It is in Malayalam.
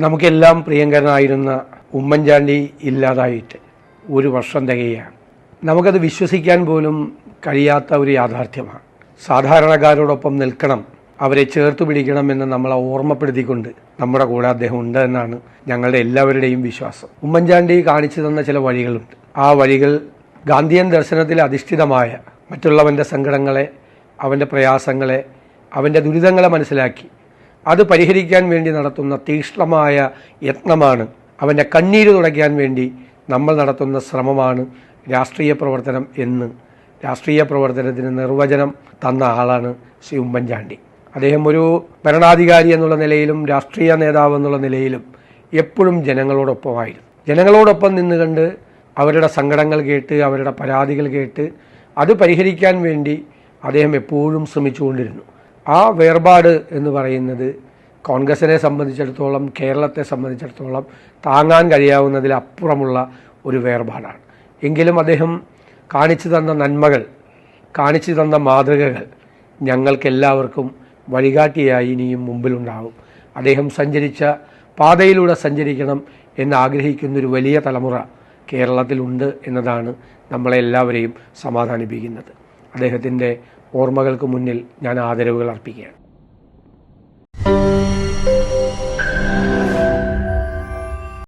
നമുക്കെല്ലാം പ്രിയങ്കരനായിരുന്ന ഉമ്മൻചാണ്ടി ഇല്ലാതായിട്ട് ഒരു വർഷം തികയാണ്. നമുക്കത് വിശ്വസിക്കാൻ പോലും കഴിയാത്ത ഒരു യാഥാർത്ഥ്യമാണ്. സാധാരണക്കാരോടൊപ്പം നിൽക്കണം, അവരെ ചേർത്ത് പിടിക്കണമെന്ന് നമ്മളെ ഓർമ്മപ്പെടുത്തിക്കൊണ്ട് നമ്മുടെ കൂടെ അദ്ദേഹം ഉണ്ട് എന്നാണ് ഞങ്ങളുടെ എല്ലാവരുടെയും വിശ്വാസം. ഉമ്മൻചാണ്ടി കാണിച്ചു തന്ന ചില വഴികളുണ്ട്. ആ വഴികൾ ഗാന്ധിയൻ ദർശനത്തിൽ അധിഷ്ഠിതമായ മറ്റുള്ളവൻ്റെ സങ്കടങ്ങളെ, അവൻ്റെ പ്രയാസങ്ങളെ, അവൻ്റെ ദുരിതങ്ങളെ മനസ്സിലാക്കി അത് പരിഹരിക്കാൻ വേണ്ടി നടത്തുന്ന തീക്ഷ്ണമായ യത്നമാണ്. അവൻ്റെ കണ്ണീര് തുടയ്ക്കാൻ വേണ്ടി നമ്മൾ നടത്തുന്ന ശ്രമമാണ് രാഷ്ട്രീയ പ്രവർത്തനം എന്ന് രാഷ്ട്രീയ പ്രവർത്തനത്തിന് നിർവചനം തന്ന ആളാണ് ശ്രീ ഉമ്മൻചാണ്ടി. അദ്ദേഹം ഒരു ഭരണാധികാരി എന്നുള്ള നിലയിലും രാഷ്ട്രീയ നേതാവ് എന്നുള്ള നിലയിലും എപ്പോഴും ജനങ്ങളോടൊപ്പമായിരുന്നു. ജനങ്ങളോടൊപ്പം നിന്നുകൊണ്ട് അവരുടെ സങ്കടങ്ങൾ കേട്ട്, അവരുടെ പരാതികൾ കേട്ട് അത് പരിഹരിക്കാൻ വേണ്ടി അദ്ദേഹം എപ്പോഴും ശ്രമിച്ചുകൊണ്ടിരുന്നു. ആ വേർപാട് എന്ന് പറയുന്നത് കോൺഗ്രസിനെ സംബന്ധിച്ചിടത്തോളം, കേരളത്തെ സംബന്ധിച്ചിടത്തോളം താങ്ങാൻ കഴിയാവുന്നതിലപ്പുറമുള്ള ഒരു വേർപാടാണ്. എങ്കിലും അദ്ദേഹം കാണിച്ചു തന്ന നന്മകൾ, കാണിച്ചു തന്ന മാതൃകകൾ ഞങ്ങൾക്കെല്ലാവർക്കും വഴികാട്ടിയായി ഇനിയും മുമ്പിലുണ്ടാകും. അദ്ദേഹം സഞ്ചരിച്ച പാതയിലൂടെ സഞ്ചരിക്കണം എന്നാഗ്രഹിക്കുന്നൊരു വലിയ തലമുറ കേരളത്തിലുണ്ട് എന്നതാണ് നമ്മളെല്ലാവരെയും സമാധാനിപ്പിക്കുന്നത്. അദ്ദേഹത്തിൻ്റെ ഓർമ്മകൾക്ക് മുന്നിൽ ഞാൻ ആദരവുകൾ അർപ്പിക്കുകയാണ്.